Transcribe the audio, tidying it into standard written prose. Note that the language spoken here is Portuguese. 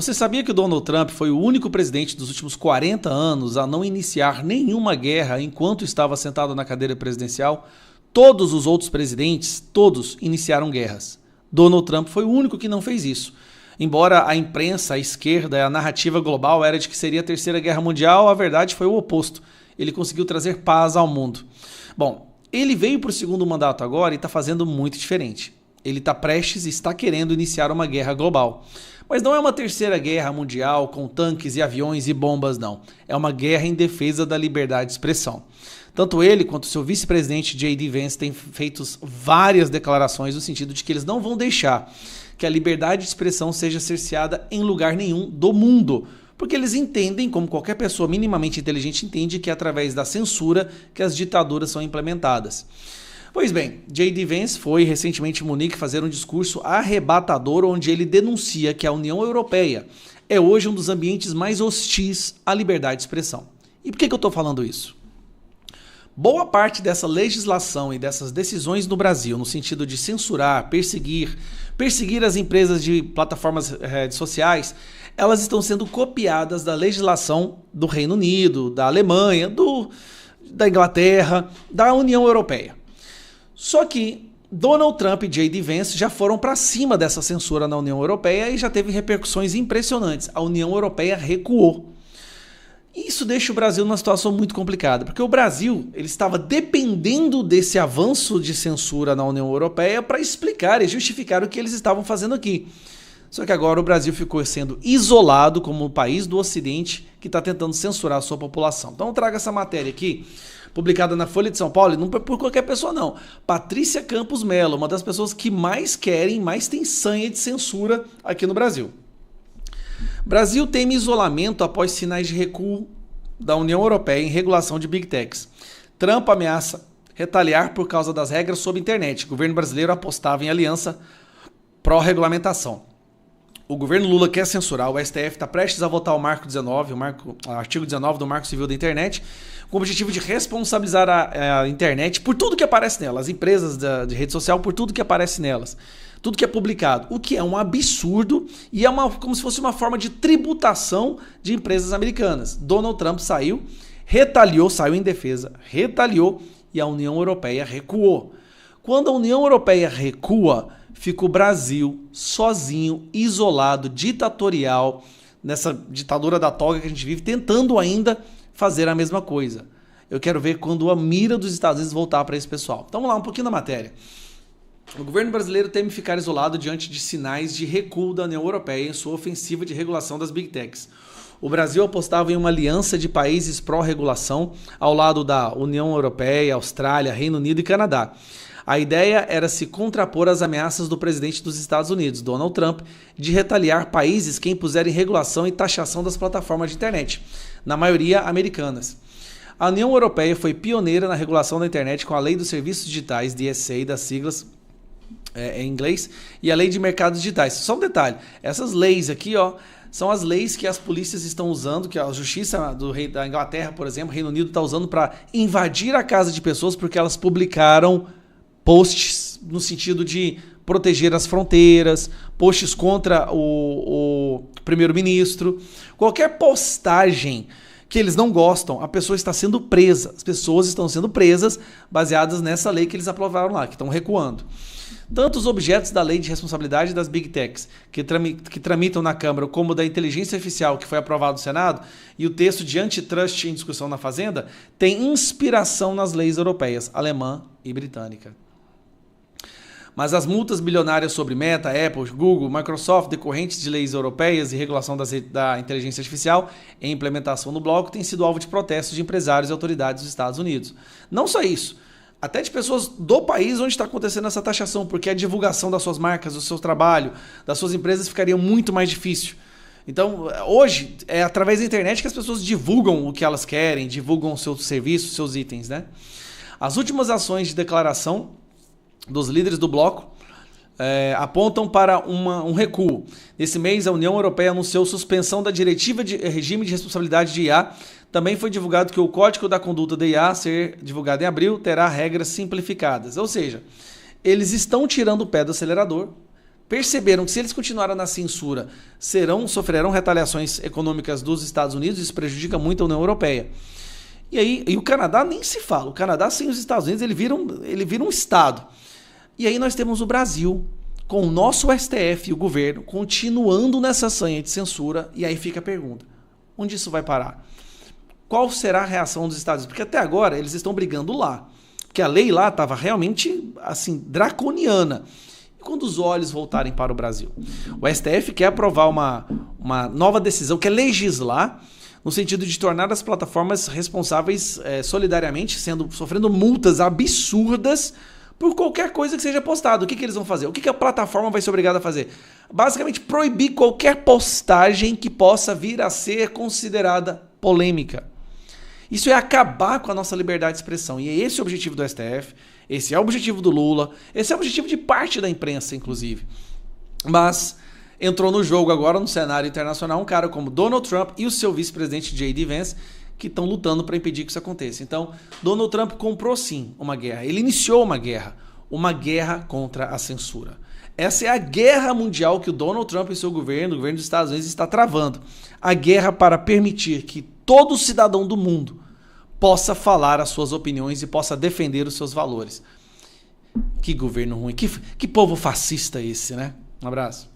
Você sabia que o Donald Trump foi o único presidente dos últimos 40 anos a não iniciar nenhuma guerra enquanto estava sentado na cadeira presidencial? Todos os outros presidentes, todos iniciaram guerras. Donald Trump foi o único que não fez isso. Embora a imprensa, a esquerda, a narrativa global era de que seria a Terceira Guerra Mundial, a verdade foi o oposto. Ele conseguiu trazer paz ao mundo. Bom, ele veio para o segundo mandato agora e está fazendo muito diferente. Ele está prestes e está querendo iniciar uma guerra global. Mas não é uma terceira guerra mundial com tanques e aviões e bombas, não. É uma guerra em defesa da liberdade de expressão. Tanto ele quanto seu vice-presidente J.D. Vance têm feito várias declarações no sentido de que eles não vão deixar que a liberdade de expressão seja cerceada em lugar nenhum do mundo. Porque eles entendem, como qualquer pessoa minimamente inteligente entende, que é através da censura que as ditaduras são implementadas. Pois bem, J.D. Vance foi recentemente em Munique fazer um discurso arrebatador onde ele denuncia que a União Europeia é hoje um dos ambientes mais hostis à liberdade de expressão. E por que eu estou falando isso? Boa parte dessa legislação e dessas decisões no Brasil, no sentido de censurar, perseguir as empresas de plataformas sociais, elas estão sendo copiadas da legislação do Reino Unido, da Alemanha, da Inglaterra, da União Europeia. Só que Donald Trump e J.D. Vance já foram para cima dessa censura na União Europeia e já teve repercussões impressionantes. A União Europeia recuou. Isso deixa o Brasil numa situação muito complicada, porque o Brasil ele estava dependendo desse avanço de censura na União Europeia para explicar e justificar o que eles estavam fazendo aqui. Só que agora o Brasil ficou sendo isolado como um país do Ocidente que está tentando censurar a sua população. Então eu trago essa matéria aqui, publicada na Folha de São Paulo, não por qualquer pessoa não. Patrícia Campos Mello, uma das pessoas que mais tem sanha de censura aqui no Brasil. Brasil teme isolamento após sinais de recuo da União Europeia em regulação de Big Techs. Trump ameaça retaliar por causa das regras sobre internet. O governo brasileiro apostava em aliança pró-regulamentação. O governo Lula quer censurar, o STF está prestes a votar o artigo 19 do Marco Civil da Internet, com o objetivo de responsabilizar a internet por tudo que aparece nela, as empresas de rede social por tudo que aparece nelas, tudo que é publicado, o que é um absurdo e é como se fosse uma forma de tributação de empresas americanas. Donald Trump saiu em defesa, retaliou e a União Europeia recuou. Quando a União Europeia recua, fica o Brasil sozinho, isolado, ditatorial, nessa ditadura da toga que a gente vive, tentando ainda fazer a mesma coisa. Eu quero ver quando a mira dos Estados Unidos voltar para esse pessoal. Então vamos lá, um pouquinho da matéria. O governo brasileiro teme ficar isolado diante de sinais de recuo da União Europeia em sua ofensiva de regulação das Big Techs. O Brasil apostava em uma aliança de países pró-regulação ao lado da União Europeia, Austrália, Reino Unido e Canadá. A ideia era se contrapor às ameaças do presidente dos Estados Unidos, Donald Trump, de retaliar países que impuserem regulação e taxação das plataformas de internet, na maioria americanas. A União Europeia foi pioneira na regulação da internet com a Lei dos Serviços Digitais, DSA, das siglas em inglês, e a Lei de Mercados Digitais. Só um detalhe, essas leis aqui, são as leis que as polícias estão usando, que a justiça da Inglaterra, por exemplo, Reino Unido está usando para invadir a casa de pessoas porque elas publicaram posts no sentido de proteger as fronteiras, posts contra o primeiro-ministro. Qualquer postagem que eles não gostam, a pessoa está sendo presa. As pessoas estão sendo presas baseadas nessa lei que eles aprovaram lá, que estão recuando. Tanto os objetos da Lei de Responsabilidade das Big Techs, que tramitam na Câmara, como da inteligência artificial, que foi aprovado no Senado, e o texto de antitrust em discussão na Fazenda, têm inspiração nas leis europeias, alemã e britânica. Mas as multas bilionárias sobre Meta, Apple, Google, Microsoft, decorrentes de leis europeias e regulação da inteligência artificial em implementação no bloco, têm sido alvo de protestos de empresários e autoridades dos Estados Unidos. Não só isso, até de pessoas do país onde está acontecendo essa taxação, porque a divulgação das suas marcas, do seu trabalho, das suas empresas ficaria muito mais difícil. Então, hoje, é através da internet que as pessoas divulgam o que elas querem, divulgam seus serviços, seus itens, né? As últimas ações de declaração dos líderes do bloco apontam para um recuo. Nesse mês, a União Europeia anunciou suspensão da diretiva de regime de responsabilidade de IA. Também foi divulgado que o Código da Conduta da IA, a ser divulgado em abril, terá regras simplificadas. Ou seja, eles estão tirando o pé do acelerador, perceberam que se eles continuarem na censura, sofrerão retaliações econômicas dos Estados Unidos, isso prejudica muito a União Europeia. E o Canadá nem se fala. O Canadá sem os Estados Unidos, ele vira um Estado. E aí nós temos o Brasil, com o nosso STF e o governo, continuando nessa sanha de censura. E aí fica a pergunta, onde isso vai parar? Qual será a reação dos Estados Unidos? Porque até agora eles estão brigando lá. Porque a lei lá estava realmente assim, draconiana. E quando os olhos voltarem para o Brasil? O STF quer aprovar uma nova decisão, quer legislar, no sentido de tornar as plataformas responsáveis solidariamente, sofrendo multas absurdas por qualquer coisa que seja postada. O que eles vão fazer? O que a plataforma vai ser obrigada a fazer? Basicamente, proibir qualquer postagem que possa vir a ser considerada polêmica. Isso é acabar com a nossa liberdade de expressão. E é esse o objetivo do STF, esse é o objetivo do Lula, esse é o objetivo de parte da imprensa, inclusive. Mas entrou no jogo agora, no cenário internacional, um cara como Donald Trump e o seu vice-presidente J.D. Vance, que estão lutando para impedir que isso aconteça. Então, Donald Trump comprou sim uma guerra. Ele iniciou uma guerra contra a censura. Essa é a guerra mundial que o Donald Trump e seu governo, o governo dos Estados Unidos, está travando. A guerra para permitir que todo cidadão do mundo possa falar as suas opiniões e possa defender os seus valores. Que governo ruim, que povo fascista esse, né? Um abraço.